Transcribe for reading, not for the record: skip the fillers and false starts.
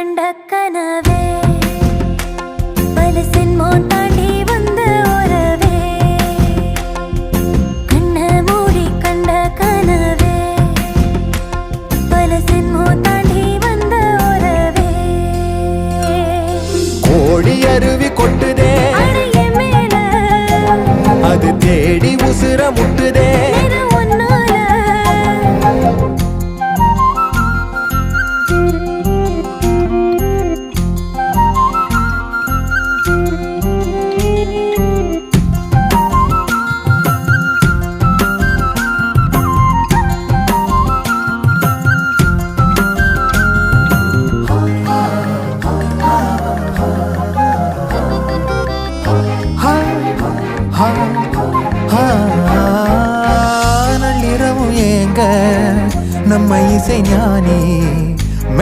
கண்ட கனவே பல சென்மோ தாண்டி வந்த உறவே கண்ண மூடி கண்ட கனவே பல சென்மோ தாண்டி வந்த உறவே கோடி அருவி கொட்டுதே மேல அது தேடி உசுர முட்டுதே நள்ளிரவும் ஏங்க நம்ம இசை ஞானி